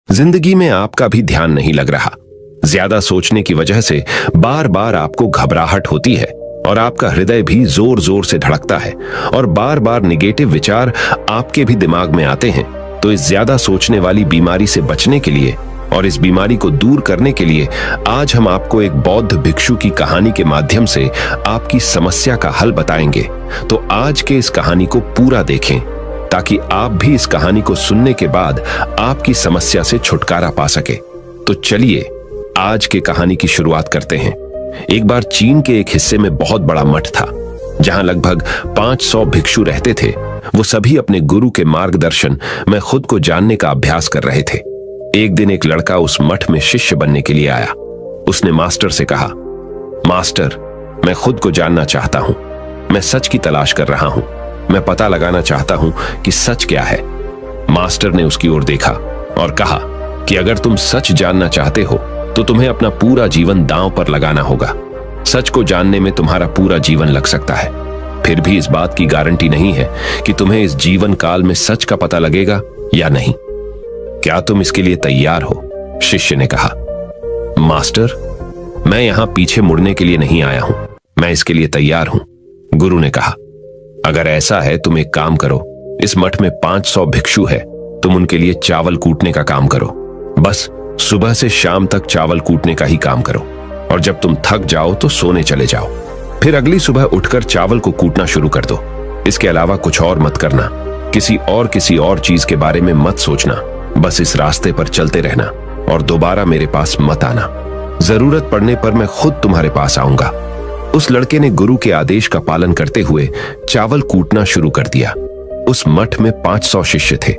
जिंदगी में आपका भी ध्यान नहीं लग रहा। ज्यादा सोचने की वजह से बार बार आपको घबराहट होती है और आपका हृदय भी जोर जोर से धड़कता है और बार बार निगेटिव विचार आपके भी दिमाग में आते हैं। तो इस ज्यादा सोचने वाली बीमारी से बचने के लिए और इस बीमारी को दूर करने के लिए आज हम आपको एक बौद्ध भिक्षु की कहानी के माध्यम से आपकी समस्या का हल बताएंगे। तो आज के इस कहानी को पूरा देखें ताकि आप भी इस कहानी को सुनने के बाद आपकी समस्या से छुटकारा पा सके। तो चलिए आज के कहानी की शुरुआत करते हैं। एक बार चीन के एक हिस्से में बहुत बड़ा मठ था जहां लगभग 500 भिक्षु रहते थे। वो सभी अपने गुरु के मार्गदर्शन में खुद को जानने का अभ्यास कर रहे थे। एक दिन एक लड़का उस मठ में शिष्य बनने के लिए आया। उसने मास्टर से कहा, मास्टर, मैं खुद को जानना चाहता हूं। मैं सच की तलाश कर रहा हूं। मैं पता लगाना चाहता हूं कि सच क्या है। मास्टर ने उसकी ओर देखा और कहा कि अगर तुम सच जानना चाहते हो तो तुम्हें अपना पूरा जीवन दांव पर लगाना होगा। सच को जानने में तुम्हारा पूरा जीवन लग सकता है। फिर भी इस बात की गारंटी नहीं है कि तुम्हें इस जीवन काल में सच का पता लगेगा या नहीं। क्या तुम इसके लिए तैयार हो? शिष्य ने कहा। मास्टर, मैं यहां पीछे मुड़ने के लिए नहीं आया हूं। मैं इसके लिए तैयार हूं। गुरु ने कहा, अगर ऐसा है तुम एक काम करो। इस मठ में 500 भिक्षु है। तुम उनके लिए चावल कूटने का काम करो। बस सुबह से शाम तक चावल कूटने का ही काम करो और जब तुम थक जाओ तो सोने चले जाओ। फिर अगली सुबह उठकर चावल को कूटना शुरू कर दो। इसके अलावा कुछ और मत करना। किसी और चीज के बारे में मत सोचना। बस इस रास्ते पर चलते रहना और दोबारा मेरे पास मत आना। जरूरत पड़ने पर मैं खुद तुम्हारे पास आऊंगा। उस लड़के ने गुरु के आदेश का पालन करते हुए चावल कूटना शुरू कर दिया। उस मठ में 500 शिष्य थे।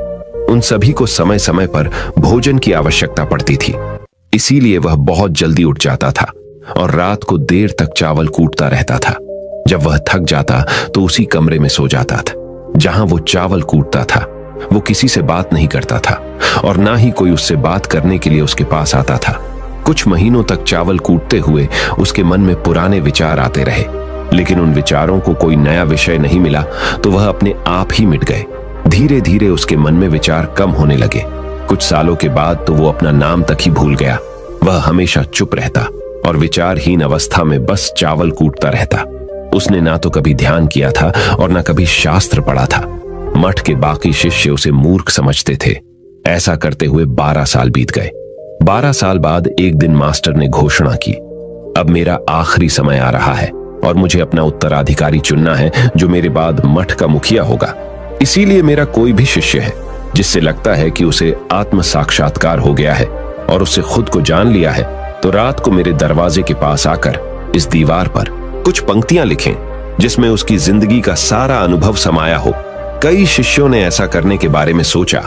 उन सभी को समय समय पर भोजन की आवश्यकता पड़ती थी। इसीलिए वह बहुत जल्दी उठ जाता था और रात को देर तक चावल कूटता रहता था। जब वह थक जाता तो उसी कमरे में सो जाता था जहां वो चावल कूटता था। वो किसी से बात नहीं करता था और ना ही कोई उससे बात करने के लिए उसके पास आता था। कुछ महीनों तक चावल कूटते हुए उसके मन में पुराने विचार आते रहे, लेकिन उन विचारों को कोई नया विषय नहीं मिला तो वह अपने आप ही मिट गए। धीरे धीरे उसके मन में विचार कम होने लगे। कुछ सालों के बाद तो वो अपना नाम तक ही भूल गया। वह हमेशा चुप रहता और विचारहीन अवस्था में बस चावल कूटता रहता। उसने ना तो कभी ध्यान किया था और ना कभी शास्त्र पढ़ा था। मठ के बाकी शिष्य उसे मूर्ख समझते थे। ऐसा करते हुए 12 साल बीत गए। 12 साल बाद एक दिन मास्टर ने घोषणा की, अब मेरा आखिरी समय आ रहा है और मुझे अपना उत्तराधिकारी चुनना है जो मेरे बाद मठ का मुखिया होगा। इसीलिए मेरा कोई भी शिष्य है जिससे लगता है कि उसे आत्म साक्षात्कार हो गया है और उससे खुद को जान लिया है, तो रात को मेरे दरवाजे के पास आकर इस दीवार पर कुछ पंक्तियां लिखें जिसमें उसकी जिंदगी का सारा अनुभव समाया हो। कई शिष्यों ने ऐसा करने के बारे में सोचा,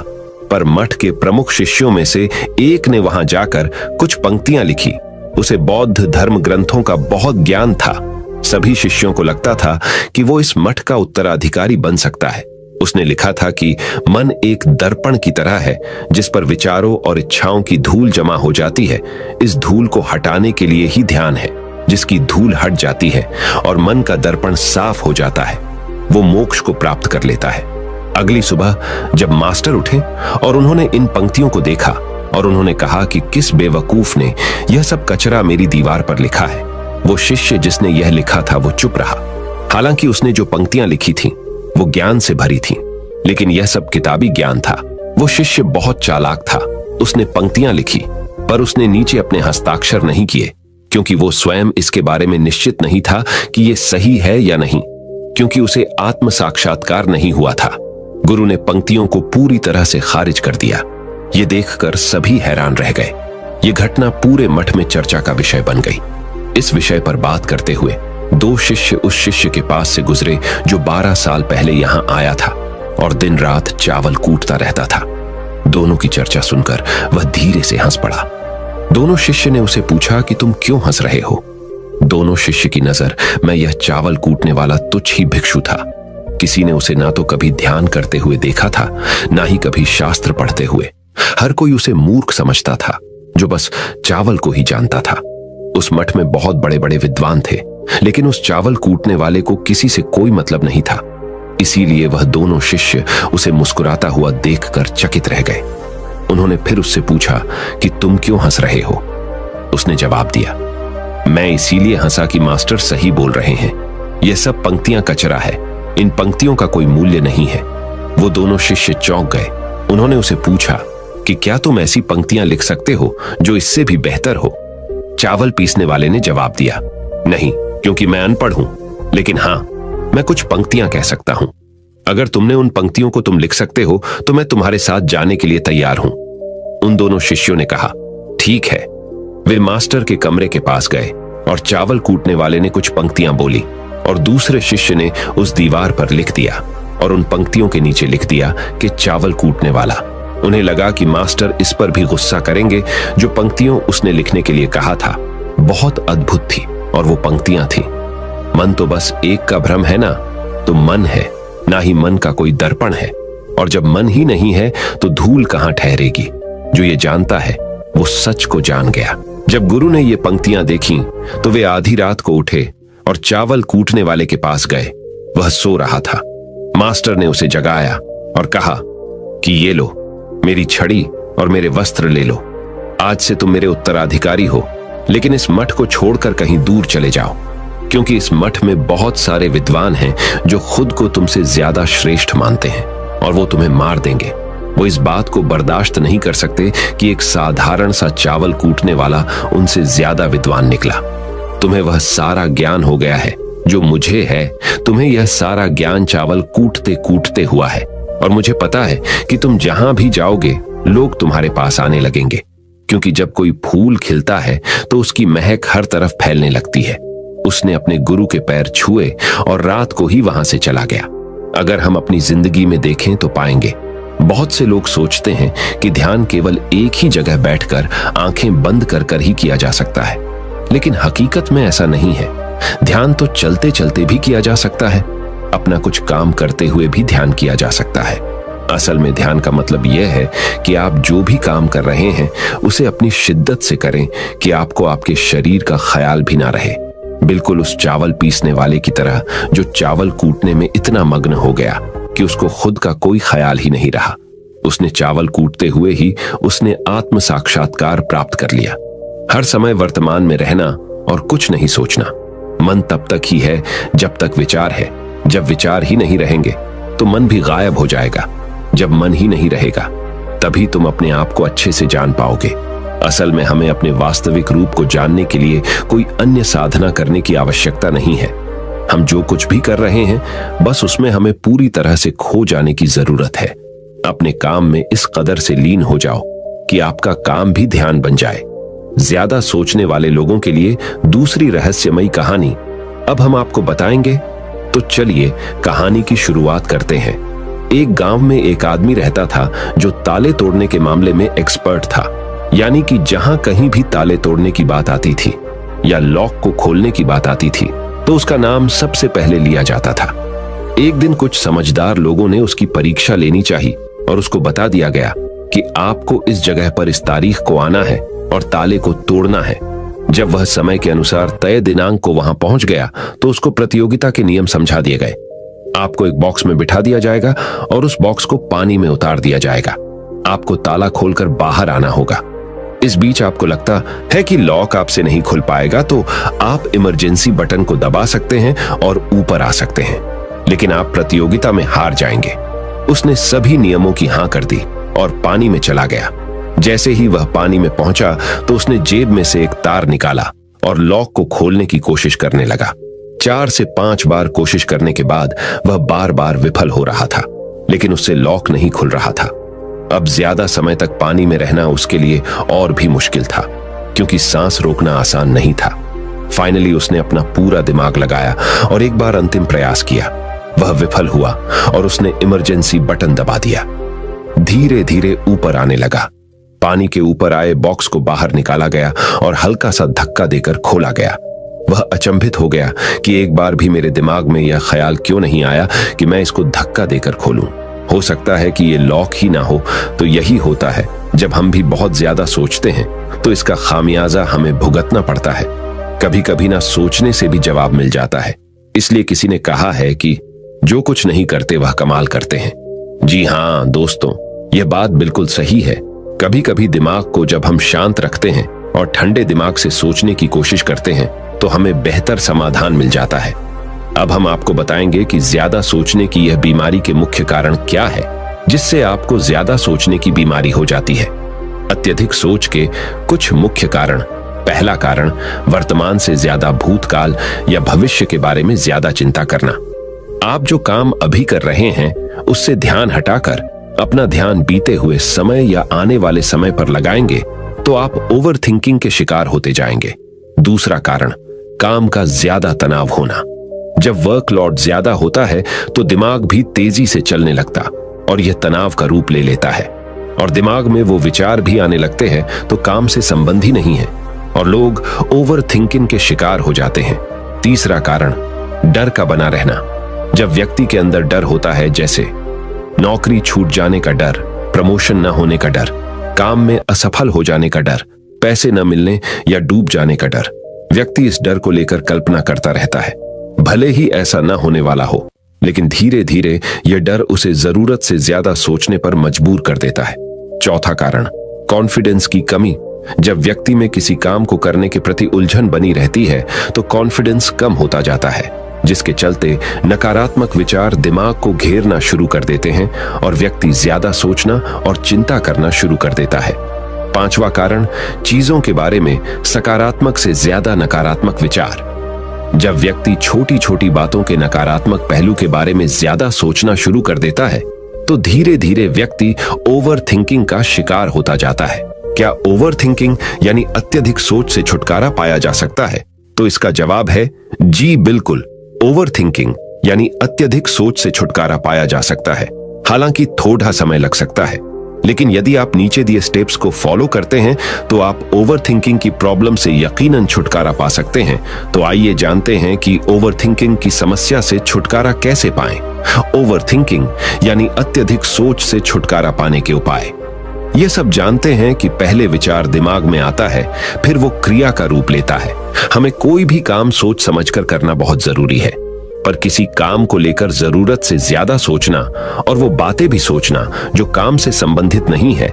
पर मठ के प्रमुख शिष्यों में से एक ने वहां जाकर कुछ पंक्तियां लिखी। उसे बौद्ध धर्म ग्रंथों का बहुत ज्ञान था। सभी शिष्यों को लगता था कि वो इस मठ का उत्तराधिकारी बन सकता है। उसने लिखा था कि मन एक दर्पण की तरह है जिस पर विचारों और इच्छाओं की धूल जमा हो जाती है। इस धूल को हटाने के लिए ही ध्यान है। जिसकी धूल हट जाती है और मन का दर्पण साफ हो जाता है, वो मोक्ष को प्राप्त कर लेता है। अगली सुबह जब मास्टर उठे और उन्होंने इन पंक्तियों को देखा और उन्होंने कहा कि किस बेवकूफ ने यह सब कचरा मेरी दीवार पर लिखा है। वो शिष्य जिसने यह लिखा था वो चुप रहा। हालांकि उसने जो पंक्तियां लिखी थीं वो ज्ञान से भरी थीं, लेकिन यह सब किताबी ज्ञान था। वो शिष्य बहुत चालाक था। उसने पंक्तियां लिखी पर उसने नीचे अपने हस्ताक्षर नहीं किए, क्योंकि वो स्वयं इसके बारे में निश्चित नहीं था कि ये सही है या नहीं, क्योंकि उसे आत्म साक्षात्कार नहीं हुआ था। गुरु ने पंक्तियों को पूरी तरह से खारिज कर दिया। ये देखकर सभी हैरान रह गए। ये घटना पूरे मठ में चर्चा का विषय बन गई। इस विषय पर बात करते हुए 2 शिष्य उस शिष्य के पास से गुजरे जो 12 साल पहले यहां आया था और दिन रात चावल कूटता रहता था। दोनों की चर्चा सुनकर वह धीरे से हंस पड़ा। दोनों शिष्य ने उसे पूछा कि तुम क्यों हंस रहे हो? दोनों शिष्य की नजर में यह चावल कूटने वाला तुच्छ ही भिक्षु था। किसी ने उसे ना तो कभी ध्यान करते हुए देखा था, ना ही कभी शास्त्र पढ़ते हुए। हर कोई उसे मूर्ख समझता था जो बस चावल को ही जानता था। उस मठ में बहुत बड़े बड़े विद्वान थे, लेकिन उस चावल कूटने वाले को किसी से कोई मतलब नहीं था। इसीलिए वह दोनों शिष्य उसे मुस्कुराता हुआ देखकर चकित रह गए। उन्होंने फिर उससे पूछा कि तुम क्यों हंस रहे हो। उसने जवाब दिया, मैं इसीलिए हंसा कि मास्टर सही बोल रहे हैं। यह सब पंक्तियां कचरा है, इन पंक्तियों का कोई मूल्य नहीं है। वो दोनों शिष्य चौंक गए। उन्होंने उसे पूछा कि क्या तुम ऐसी पंक्तियां लिख सकते हो जो इससे भी बेहतर हो। चावल पीसने वाले ने जवाब दिया, नहीं, क्योंकि मैं अनपढ़ हूं, लेकिन हां, मैं कुछ पंक्तियां कह सकता हूं। अगर तुमने उन पंक्तियों को तुम लिख सकते हो तो मैं तुम्हारे साथ जाने के लिए तैयार हूं। उन दोनों शिष्यों ने कहा, ठीक है। वे मास्टर के कमरे के पास गए और चावल कूटने वाले ने कुछ पंक्तियां बोली और दूसरे शिष्य ने उस दीवार पर लिख दिया और उन पंक्तियों के नीचे लिख दिया कि चावल कूटने वाला। उन्हें लगा कि मास्टर इस पर भी गुस्सा करेंगे। जो पंक्तियों उसने लिखने के लिए कहा था बहुत अद्भुत थी और वो पंक्तियां थीं, मन तो बस एक का भ्रम है ना, तो मन है, ना ही मन का कोई दर्पण है। और जब मन ही नहीं है तो धूल कहां ठहरेगी। जो ये जानता है वो सच को जान गया। जब गुरु ने ये पंक्तियां देखी तो वे आधी रात को उठे और चावल कूटने वाले के पास गए। वह सो रहा था। मास्टर ने उसे जगाया और कहा कि ये लो, मेरी छड़ी और मेरे वस्त्र ले लो। आज से तुम मेरे उत्तराधिकारी हो, लेकिन इस मठ को छोड़कर कहीं दूर चले जाओ, क्योंकि इस मठ में बहुत सारे विद्वान हैं जो खुद को तुमसे ज्यादा श्रेष्ठ मानते हैं और वो तुम्हें मार देंगे। वो इस बात को बर्दाश्त नहीं कर सकते कि एक साधारण सा चावल कूटने वाला उनसे ज्यादा विद्वान निकला। तुम्हें वह सारा ज्ञान हो गया है जो मुझे है। तुम्हें यह सारा ज्ञान चावल कूटते कूटते हुआ है और मुझे पता है कि तुम जहां भी जाओगे लोग तुम्हारे पास आने लगेंगे, क्योंकि जब कोई फूल खिलता है तो उसकी महक हर तरफ फैलने लगती है। उसने अपने गुरु के पैर छुए और रात को ही वहां से चला गया। अगर हम अपनी जिंदगी में देखें तो पाएंगे बहुत से लोग सोचते हैं कि ध्यान केवल एक ही जगह बैठकर आंखें बंद कर कर ही किया जा सकता है, लेकिन हकीकत में ऐसा नहीं है। ध्यान तो चलते चलते भी किया जा सकता है, अपना कुछ काम करते हुए भी ध्यान किया जा सकता है। असल में ध्यान का मतलब यह है कि आप जो भी काम कर रहे हैं उसे अपनी शिद्दत से करें कि आपको आपके शरीर का ख्याल भी ना रहे। बिल्कुल उस चावल पीसने वाले की तरह जो चावल कूटने में इतना मग्न हो गया कि उसको खुद का कोई ख्याल ही नहीं रहा। उसने चावल कूटते हुए ही उसने आत्म साक्षात्कार प्राप्त कर लिया। हर समय वर्तमान में रहना और कुछ नहीं सोचना। मन तब तक ही है जब तक विचार है। जब विचार ही नहीं रहेंगे तो मन भी गायब हो जाएगा। जब मन ही नहीं रहेगा तभी तुम अपने आप को अच्छे से जान पाओगे। असल में हमें अपने वास्तविक रूप को जानने के लिए कोई अन्य साधना करने की आवश्यकता नहीं है। हम जो कुछ भी कर रहे हैं बस उसमें हमें पूरी तरह से खो जाने की जरूरत है। अपने काम में इस कदर से लीन हो जाओ कि आपका काम भी ध्यान बन जाए। ज्यादा सोचने वाले लोगों के लिए दूसरी रहस्यमयी कहानी अब हम आपको बताएंगे, तो चलिए कहानी की शुरुआत करते हैं। एक गांव में एक आदमी रहता था जो ताले तोड़ने के मामले में एक्सपर्ट था। यानी कि जहां कहीं भी ताले तोड़ने की बात आती थी या लॉक को खोलने की बात आती थी तो उसका नाम सबसे पहले लिया जाता था। एक दिन कुछ समझदार लोगों ने उसकी परीक्षा लेनी चाहिए और उसको बता दिया गया कि आपको इस जगह पर इस तारीख को आना है और ताले को तोड़ना है। जब वह समय के अनुसार तय दिनांक को वहां पहुंच गया तो उसको प्रतियोगिता के नियम समझा दिए गए। आपको एक बॉक्स में बिठा दिया जाएगा और उस बॉक्स को पानी में उतार दिया जाएगा। आपको ताला खोलकर बाहर आना होगा। इस बीच आपको लगता है कि लॉक आपसे नहीं खुल पाएगा तो आप इमरजेंसी बटन को दबा सकते हैं और ऊपर आ सकते हैं, लेकिन आप प्रतियोगिता में हार जाएंगे। उसने सभी नियमों की हां कर दी और पानी में चला गया। जैसे ही वह पानी में पहुंचा तो उसने जेब में से एक तार निकाला और लॉक को खोलने की कोशिश करने लगा। 4 से 5 बार कोशिश करने के बाद वह बार बार विफल हो रहा था, लेकिन उससे लॉक नहीं खुल रहा था। अब ज्यादा समय तक पानी में रहना उसके लिए और भी मुश्किल था, क्योंकि सांस रोकना आसान नहीं था। फाइनली उसने अपना पूरा दिमाग लगाया और एक बार अंतिम प्रयास किया। वह विफल हुआ और उसने इमरजेंसी बटन दबा दिया। धीरे धीरे ऊपर आने लगा। पानी के ऊपर आए बॉक्स को बाहर निकाला गया और हल्का सा धक्का देकर खोला गया। वह अचंभित हो गया कि एक बार भी मेरे दिमाग में यह ख्याल क्यों नहीं आया कि मैं इसको धक्का देकर खोलूं। हो सकता है कि ये लॉक ही ना हो। तो यही होता है, जब हम भी बहुत ज्यादा सोचते हैं तो इसका खामियाजा हमें भुगतना पड़ता है। कभी कभी ना सोचने से भी जवाब मिल जाता है। इसलिए किसी ने कहा है कि जो कुछ नहीं करते वह कमाल करते हैं। जी हाँ दोस्तों, यह बात बिल्कुल सही है। कभी कभी दिमाग को जब हम शांत रखते हैं और ठंडे दिमाग से सोचने की कोशिश करते हैं तो हमें बेहतर समाधान मिल जाता है। अब हम आपको बताएंगे कि ज्यादा सोचने की यह बीमारी के मुख्य कारण क्या है, जिससे आपको ज्यादा सोचने की बीमारी हो जाती है। अत्यधिक सोच के कुछ मुख्य कारण। पहला कारण, वर्तमान से ज्यादा भूतकाल या भविष्य के बारे में ज्यादा चिंता करना। आप जो काम अभी कर रहे हैं उससे ध्यान हटाकर अपना ध्यान बीते हुए समय या आने वाले समय पर लगाएंगे तो आप ओवर थिंकिंग के शिकार होते जाएंगे। दूसरा कारण, काम का ज्यादा तनाव होना। जब वर्कलोड ज्यादा होता है तो दिमाग भी तेजी से चलने लगता और यह तनाव का रूप ले लेता है और दिमाग में वो विचार भी आने लगते हैं तो काम से संबंध ही नहीं है और लोग ओवर थिंकिंग के शिकार हो जाते हैं। तीसरा कारण, डर का बना रहना। जब व्यक्ति के अंदर डर होता है, जैसे नौकरी छूट जाने का डर, प्रमोशन न होने का डर, काम में असफल हो जाने का डर, पैसे न मिलने या डूब जाने का डर, व्यक्ति इस डर को लेकर कल्पना करता रहता है। भले ही ऐसा न होने वाला हो, लेकिन धीरे धीरे यह डर उसे जरूरत से ज्यादा सोचने पर मजबूर कर देता है। चौथा कारण, कॉन्फिडेंस की कमी। जब व्यक्ति में किसी काम को करने के प्रति उलझन बनी रहती है तो कॉन्फिडेंस कम होता जाता है, जिसके चलते नकारात्मक विचार दिमाग को घेरना शुरू कर देते हैं और व्यक्ति ज्यादा सोचना और चिंता करना शुरू कर देता है। पांचवा कारण, चीजों के बारे में सकारात्मक से ज्यादा नकारात्मक विचार। जब व्यक्ति छोटी छोटी बातों के नकारात्मक पहलू के बारे में ज्यादा सोचना शुरू कर देता है तो धीरे धीरे व्यक्ति ओवर थिंकिंग का शिकार होता जाता है। क्या ओवर थिंकिंग यानी अत्यधिक सोच से छुटकारा पाया जा सकता है? तो इसका जवाब है जी बिल्कुल। ओवर थिंकिंग यानी अत्यधिक सोच से छुटकारा पाया जा सकता है, हालांकि थोड़ा समय लग सकता है, लेकिन यदि आप नीचे दिए स्टेप्स को फॉलो करते हैं तो आप ओवर थिंकिंग की प्रॉब्लम से यकीनन छुटकारा पा सकते हैं। तो आइए जानते हैं कि ओवर थिंकिंग की समस्या से छुटकारा कैसे पाएं। ओवर थिंकिंग यानी अत्यधिक सोच से छुटकारा पाने के उपाय। ये सब जानते हैं कि पहले विचार दिमाग में आता है, फिर वो क्रिया का रूप लेता है। हमें कोई भी काम सोच समझकर करना बहुत जरूरी है, पर किसी काम को लेकर जरूरत से ज्यादा सोचना और वो बातें भी सोचना जो काम से संबंधित नहीं है,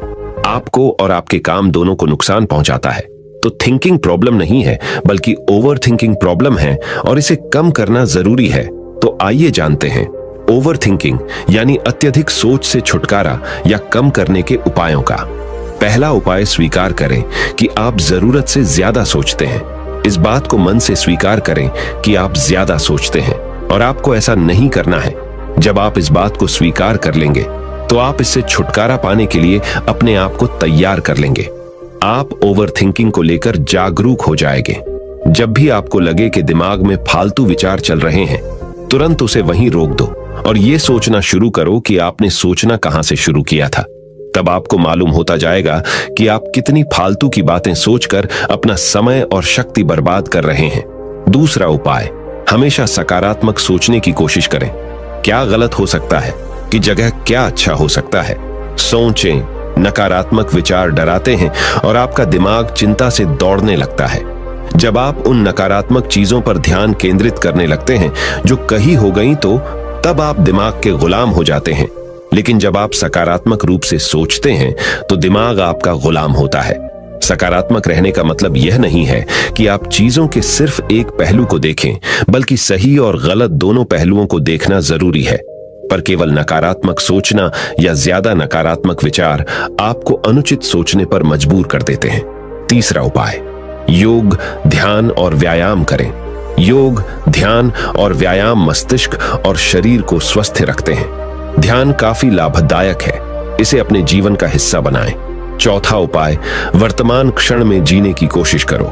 आपको और आपके काम दोनों को नुकसान पहुंचाता है। तो थिंकिंग प्रॉब्लम नहीं है, बल्कि ओवर थिंकिंग प्रॉब्लम है और इसे कम करना जरूरी है। तो आइए जानते हैं ओवर थिंकिंग यानी अत्यधिक सोच से छुटकारा या कम करने के उपायों का। पहला उपाय, स्वीकार करें कि आप जरूरत से ज्यादा सोचते हैं। इस बात को मन से स्वीकार करें कि आप ज्यादा सोचते हैं और आपको ऐसा नहीं करना है। जब आप इस बात को स्वीकार कर लेंगे तो आप इससे छुटकारा पाने के लिए अपने आप को तैयार कर लेंगे। आप ओवर थिंकिंग को लेकर जागरूक हो जाएंगे। जब भी आपको लगे कि दिमाग में फालतू विचार चल रहे हैं, तुरंत उसे वहीं रोक दो और ये सोचना शुरू करो कि आपने सोचना कहां से शुरू किया था। तब आपको मालूम होता जाएगा कि आप कितनी फालतू की बातें सोचकर अपना समय और शक्ति बर्बाद कर रहे हैं। दूसरा उपाय, हमेशा सकारात्मक सोचने की कोशिश करें। क्या गलत हो सकता है कि जगह क्या अच्छा हो सकता है। सोचें। नकारात्मक विचार डराते हैं और आपका दिमाग चिंता से दौड़ने लगता है। जब आप उन नकारात्मक चीजों पर ध्यान केंद्रित करने लगते हैं जो कही हो गई, तो तब आप दिमाग के गुलाम हो जाते हैं। लेकिन जब आप सकारात्मक रूप से सोचते हैं तो दिमाग आपका गुलाम होता है। सकारात्मक रहने का मतलब यह नहीं है कि आप चीजों के सिर्फ एक पहलू को देखें, बल्कि सही और गलत दोनों पहलुओं को देखना जरूरी है। पर केवल नकारात्मक सोचना या ज्यादा नकारात्मक विचार आपको अनुचित सोचने पर मजबूर कर देते हैं। तीसरा उपाय, योग, ध्यान और व्यायाम करें। योग, ध्यान और व्यायाम मस्तिष्क और शरीर को स्वस्थ रखते हैं। ध्यान काफी लाभदायक है, इसे अपने जीवन का हिस्सा बनाएं। चौथा उपाय, वर्तमान क्षण में जीने की कोशिश करो।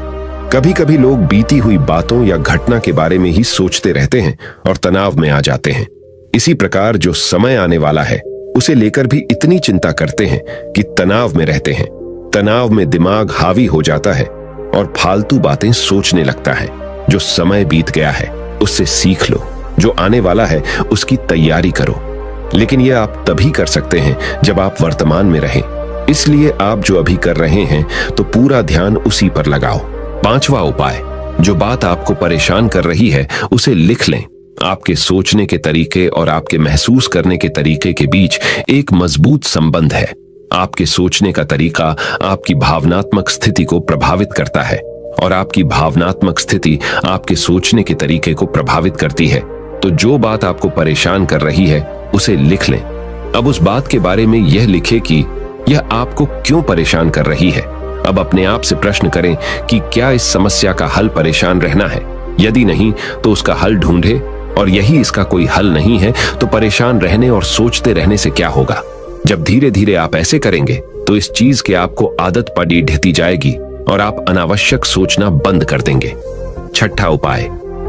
कभी कभी लोग बीती हुई बातों या घटना के बारे में ही सोचते रहते हैं और तनाव में आ जाते हैं। इसी प्रकार जो समय आने वाला है उसे लेकर भी इतनी चिंता करते हैं कि तनाव में रहते हैं। तनाव में दिमाग हावी हो जाता है और फालतू बातें सोचने लगता है। जो समय बीत गया है उससे सीख लो, जो आने वाला है उसकी तैयारी करो। लेकिन यह आप तभी कर सकते हैं जब आप वर्तमान में रहें। इसलिए आप जो अभी कर रहे हैं तो पूरा ध्यान उसी पर लगाओ। पांचवा उपाय, जो बात आपको परेशान कर रही है उसे लिख लें। आपके सोचने के तरीके और आपके महसूस करने के तरीके के बीच एक मजबूत संबंध है। आपके सोचने का तरीका आपकी भावनात्मक स्थिति को प्रभावित करता है और आपकी भावनात्मक स्थिति आपके सोचने के तरीके को प्रभावित करती है। तो जो बात आपको परेशान कर रही है उसे लिख लें। अब उस बात के बारे में यह लिखें कि यह आपको क्यों परेशान कर रही है। अब अपने आप से प्रश्न करें कि क्या इस समस्या का हल परेशान रहना है। यदि नहीं तो उसका हल ढूंढे, और यही इसका कोई हल नहीं है तो परेशान रहने और सोचते रहने से क्या होगा। जब धीरे धीरे आप ऐसे करेंगे तो इस चीज की आपको आदत पड़ी ढहती जाएगी और आप अनावश्यक सोचना बंद कर देंगे। छठा उपाय,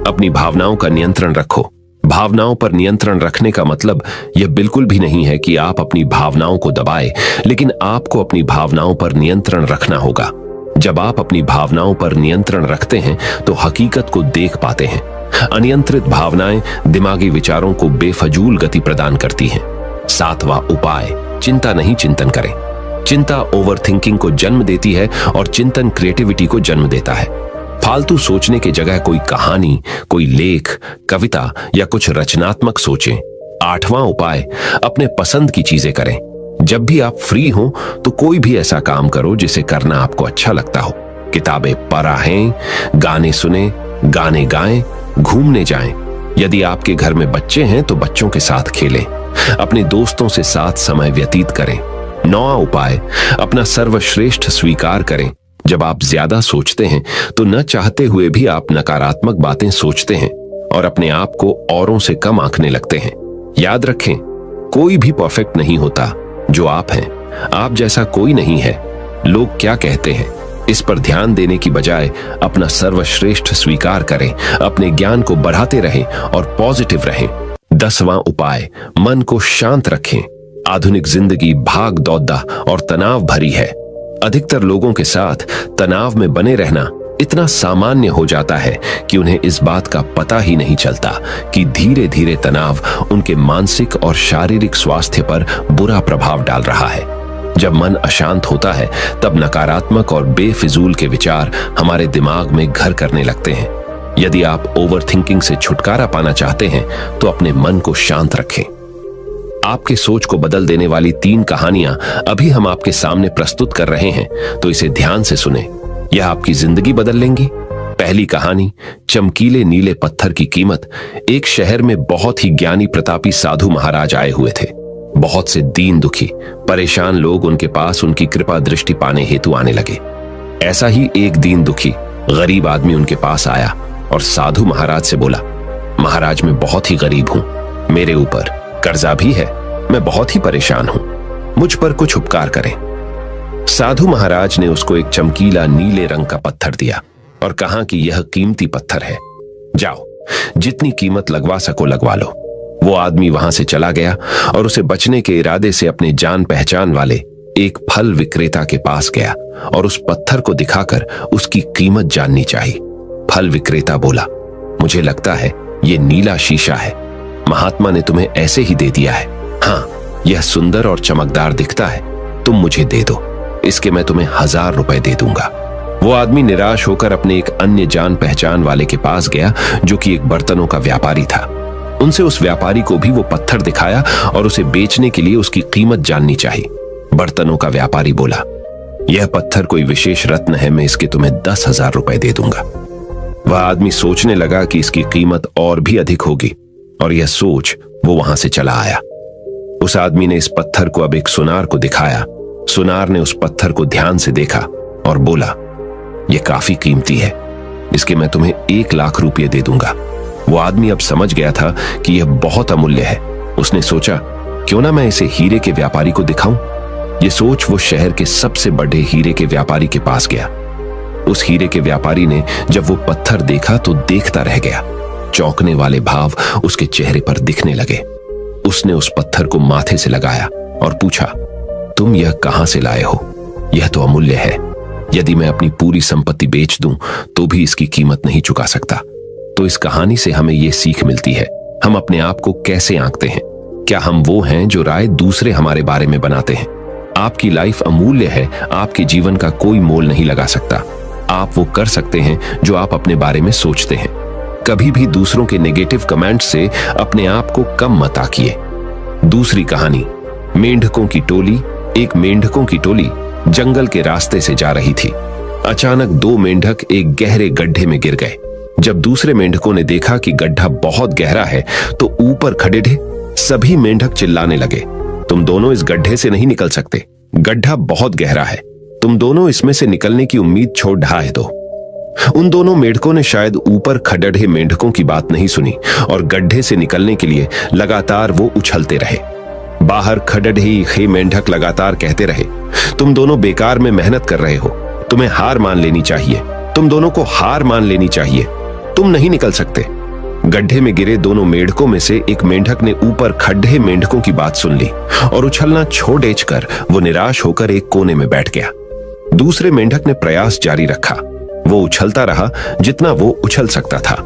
अपनी भावनाओं का नियंत्रण रखो। भावनाओं पर नियंत्रण रखने का मतलब यह बिल्कुल भी नहीं है कि आप अपनी भावनाओं को दबाएं, लेकिन आपको अपनी भावनाओं पर नियंत्रण रखना होगा। जब आप अपनी भावनाओं पर नियंत्रण रखते हैं तो हकीकत को देख पाते हैं। अनियंत्रित भावनाएं दिमागी विचारों को बेफजूल गति प्रदान करती हैं। सातवां उपाय, चिंता नहीं चिंतन करें। चिंता ओवरथिंकिंग को जन्म देती है और चिंतन क्रिएटिविटी को जन्म देता है। फालतू सोचने की जगह कोई कहानी, कोई लेख, कविता या कुछ रचनात्मक सोचें। आठवां उपाय, अपने पसंद की चीजें करें। जब भी आप फ्री हो तो कोई भी ऐसा काम करो जिसे करना आपको अच्छा लगता हो। किताबें पढ़ें, गाने सुने, गाने गाएं, घूमने जाएं। यदि आपके घर में बच्चे हैं तो बच्चों के साथ खेलें। अपने दोस्तों से साथ समय व्यतीत करें। नौवां उपाय, अपना सर्वश्रेष्ठ स्वीकार करें। जब आप ज्यादा सोचते हैं तो न चाहते हुए भी आप नकारात्मक बातें सोचते हैं और अपने आप को औरों से कम आंकने लगते हैं। याद रखें, कोई भी परफेक्ट नहीं होता। जो आप हैं, आप जैसा कोई नहीं है। लोग क्या कहते हैं इस पर ध्यान देने की बजाय अपना सर्वश्रेष्ठ स्वीकार करें, अपने ज्ञान को बढ़ाते रहें और पॉजिटिव रहें। 10वां उपाय, मन को शांत रखें। आधुनिक जिंदगी भाग दौड़ा और तनाव भरी है। अधिकतर लोगों के साथ तनाव में बने रहना इतना सामान्य हो जाता है कि उन्हें इस बात का पता ही नहीं चलता कि धीरे धीरे तनाव उनके मानसिक और शारीरिक स्वास्थ्य पर बुरा प्रभाव डाल रहा है। जब मन अशांत होता है तब नकारात्मक और बेफिजूल के विचार हमारे दिमाग में घर करने लगते हैं। यदि आप ओवरथिंकिंग से छुटकारा पाना चाहते हैं तो अपने मन को शांत रखें। आपके सोच को बदल देने वाली 3 कहानियां अभी हम आपके सामने प्रस्तुत कर रहे हैं, तो इसे ध्यान से सुने। यह आपकी जिंदगी बदल लेंगी। पहली कहानी, चमकीले नीले पत्थर की कीमत। एक शहर में बहुत ही ज्ञानी प्रतापी साधु महाराज आए हुए थे। बहुत से दीन दुखी परेशान लोग उनके पास उनकी कृपा दृष्टि पाने हेतु आने लगे। ऐसा ही एक दीन दुखी गरीब आदमी उनके पास आया और साधु महाराज से बोला, महाराज मैं बहुत ही गरीब हूं, मेरे ऊपर कर्जा भी है, मैं बहुत ही परेशान हूं, मुझ पर कुछ उपकार करें। साधु महाराज ने उसको एक चमकीला नीले रंग का पत्थर दिया और कहा कि यह कीमती पत्थर है, जाओ जितनी कीमत लगवा सको लगवा लो। वो आदमी वहां से चला गया और उसे बचने के इरादे से अपने जान पहचान वाले एक फल विक्रेता के पास गया और उस पत्थर को दिखाकर उसकी कीमत जाननी चाहिए। फल विक्रेता बोला, मुझे लगता है ये नीला शीशा है, महात्मा ने तुम्हें ऐसे ही दे दिया है। हाँ, यह सुंदर और चमकदार दिखता है, तुम मुझे दे दो, इसके मैं तुम्हें 1000 रुपए दे दूंगा। वो आदमी निराश होकर अपने एक अन्य जान पहचान वाले के पास गया जो कि एक बर्तनों का व्यापारी था। उनसे उस व्यापारी को भी वो पत्थर दिखाया और उसे बेचने के लिए उसकी कीमत जाननी चाहिए। बर्तनों का व्यापारी बोला, यह पत्थर कोई विशेष रत्न है, मैं इसके तुम्हें 10,000 रुपए दे दूंगा। वह आदमी सोचने लगा कि इसकी कीमत और भी अधिक होगी और यह सोच वो वहां से चला आया। उस आदमी ने इस पत्थर को अब एक सुनार को दिखाया। सुनार ने उस पत्थर को ध्यान से देखा और बोला, यह काफी कीमती है, इसके मैं तुम्हें 1 लाख रुपये दे दूंगा। वो आदमी अब समझ गया था कि यह बहुत अमूल्य है। उसने सोचा, क्यों ना मैं इसे हीरे के व्यापारी को दिखाऊं। यह सोच वो शहर के सबसे बड़े हीरे के व्यापारी के पास गया। उस हीरे के व्यापारी ने जब वो पत्थर देखा तो देखता रह गया। चौंकने वाले भाव उसके चेहरे पर दिखने लगे। उसने उस पत्थर को माथे से लगाया और पूछा, तुम यह कहां से लाए हो? यह तो अमूल्य है, यदि मैं अपनी पूरी संपत्ति बेच दूं तो भी इसकी कीमत नहीं चुका सकता। तो इस कहानी से हमें यह सीख मिलती है, हम अपने आप को कैसे आंकते हैं। क्या हम वो हैं जो राय दूसरे हमारे बारे में बनाते हैं? आपकी लाइफ अमूल्य है, आपके जीवन का कोई मोल नहीं लगा सकता। आप वो कर सकते हैं जो आप अपने बारे में सोचते हैं। कभी भी दूसरों के नेगेटिव कमेंट से अपने आप को कम मत आंकिए। दूसरी कहानी, मेंढकों की टोली एक मेंढकों की टोली जंगल के रास्ते से जा रही थी। अचानक दो मेंढक एक गहरे गड्ढे में गिर गए। जब दूसरे मेंढकों ने देखा कि गड्ढा बहुत गहरा है तो ऊपर खड़े सभी मेंढक चिल्लाने लगे, तुम दोनों इस गड्ढे से नहीं निकल सकते, गड्ढा बहुत गहरा है, तुम दोनों इसमें से निकलने की उम्मीद छोड़ ढाए दो। उन दोनों मेंढकों ने शायद ऊपर खड़े मेंढकों की बात नहीं सुनी और गड्ढे से निकलने के लिए लगातार वो उछलते रहे। बाहर खड़े मेंढक लगातार कहते रहे, तुम दोनों बेकार में मेहनत कर रहे हो, तुम्हें हार मान लेनी चाहिए, तुम दोनों को हार मान लेनी चाहिए, तुम नहीं निकल सकते। गड्ढे में गिरे दोनों मेंढकों में से एक मेंढक ने ऊपर खड़े मेंढकों की बात सुन ली और उछलना छोड़ कर वो निराश होकर एक कोने में बैठ गया। दूसरे मेंढक ने प्रयास जारी रखा, वो उछलता रहा जितना वो उछल सकता था।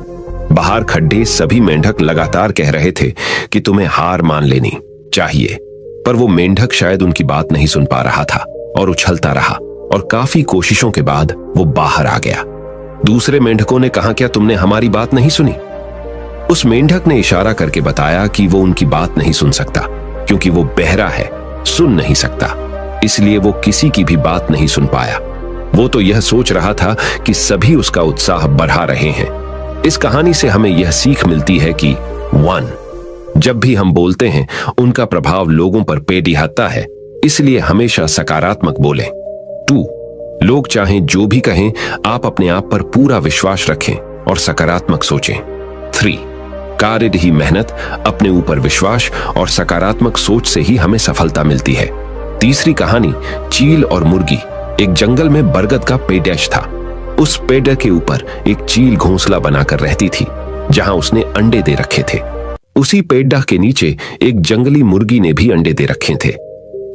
बाहर खड़े सभी मेंढक लगातार कह रहे थे कि तुम्हें हार मान लेनी चाहिए, पर वो मेंढक शायद उनकी बात नहीं सुन पा रहा था और उछलता रहा और काफी कोशिशों के बाद वो बाहर आ गया। दूसरे मेंढकों ने कहा, क्या तुमने हमारी बात नहीं सुनी? उस मेंढक ने इशारा करके बताया कि वो उनकी बात नहीं सुन सकता क्योंकि वो बहरा है, सुन नहीं सकता, इसलिए वो किसी की भी बात नहीं सुन पाया। वो तो यह सोच रहा था कि सभी उसका उत्साह बढ़ा रहे हैं। इस कहानी से हमें यह सीख मिलती है कि 1. जब भी हम बोलते हैं उनका प्रभाव लोगों पर पेढ़ाता है, इसलिए हमेशा सकारात्मक बोलें। 2. लोग चाहें जो भी कहें, आप अपने आप पर पूरा विश्वास रखें और सकारात्मक सोचें। 3. कार्य ही मेहनत, अपने ऊपर विश्वास और सकारात्मक सोच से ही हमें सफलता मिलती है। तीसरी कहानी, चील और मुर्गी। एक जंगल में बरगद का पेड़ था। उस पेड़ के ऊपर एक चील घोंसला बनाकर रहती थी जहां उसने अंडे दे रखे थे। उसी पेड़ के नीचे एक जंगली मुर्गी ने भी अंडे दे रखे थे।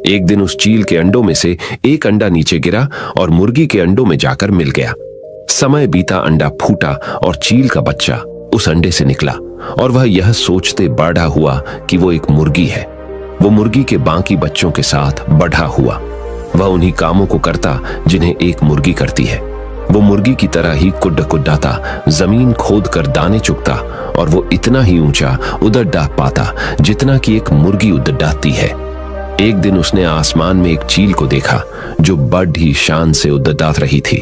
एक दिन उस चील के अंडों में से एक अंडा नीचे गिरा और मुर्गी के अंडों में जाकर मिल गया। समय बीता, अंडा फूटा और चील का बच्चा उस अंडे से निकला और वह यह सोचते बड़ा हुआ कि वो एक मुर्गी है। वो मुर्गी के बाकी बच्चों के साथ बढ़ा हुआ। वह उन्हीं कामों को करता जिन्हें एक मुर्गी करती है। वो मुर्गी की तरह ही कुड्डाता, जमीन खोद कर दाने चुगता और वो इतना ही ऊंचा उड़द डाक पाता जितना कि एक मुर्गी उड़द डाकती है। एक दिन उसने आसमान में एक चील को देखा जो बड़ी शान से उड़द डाक रही थी।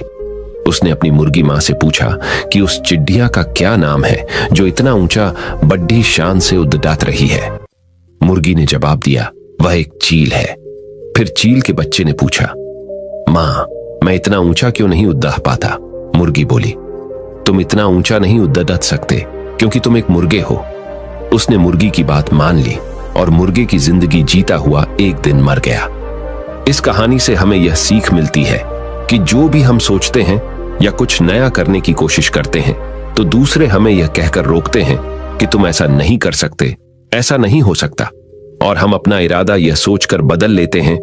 उसने अपनी मुर्गी मां से पूछा कि उस चिड़िया का क्या नाम है जो इतना ऊंचा बड़ी शान से उड़द डाक रही है। मुर्गी ने जवाब दिया, वह एक चील है। फिर चील के बच्चे ने पूछा, मां, मैं इतना ऊंचा क्यों नहीं उड़ पाता? मुर्गी बोली, तुम इतना ऊंचा नहीं उड़ सकते क्योंकि तुम एक मुर्गे हो। उसने मुर्गी की बात मान ली और मुर्गे की जिंदगी जीता हुआ एक दिन मर गया। इस कहानी से हमें यह सीख मिलती है कि जो भी हम सोचते हैं या कुछ नया करने की कोशिश करते हैं तो दूसरे हमें यह कहकर रोकते हैं कि तुम ऐसा नहीं कर सकते, ऐसा नहीं हो सकता, और हम अपना इरादा यह सोचकर बदल लेते हैं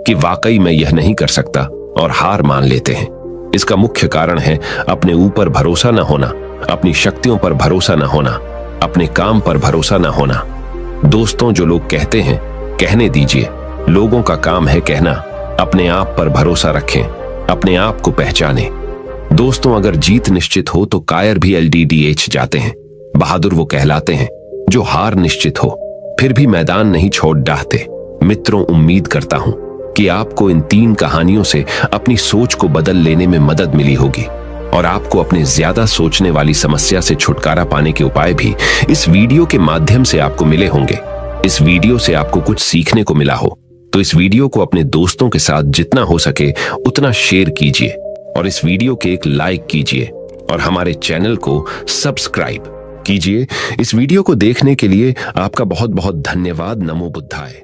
कि वाकई मैं यह नहीं कर सकता और हार मान लेते हैं। इसका मुख्य कारण है अपने ऊपर भरोसा न होना, अपनी शक्तियों पर भरोसा न होना, अपने काम पर भरोसा न होना। दोस्तों, जो लोग कहते हैं कहने दीजिए, लोगों का काम है कहना। अपने आप पर भरोसा रखें, अपने आप को पहचानें। दोस्तों, अगर जीत निश्चित हो तो कायर भी LDDH जाते हैं। बहादुर वो कहलाते हैं जो हार निश्चित हो फिर भी मैदान नहीं छोड़ डाहते। मित्रों, उम्मीद करता हूं कि आपको इन 3 कहानियों से अपनी सोच को बदल लेने में मदद मिली होगी और आपको अपने ज्यादा सोचने वाली समस्या से छुटकारा पाने के उपाय भी इस वीडियो के माध्यम से आपको मिले होंगे। इस वीडियो से आपको कुछ सीखने को मिला हो तो इस वीडियो को अपने दोस्तों के साथ जितना हो सके उतना शेयर कीजिए और इस वीडियो के एक लाइक कीजिए और हमारे चैनल को सब्सक्राइब कीजिए। इस वीडियो को देखने के लिए आपका बहुत बहुत धन्यवाद। नमो बुद्धाय।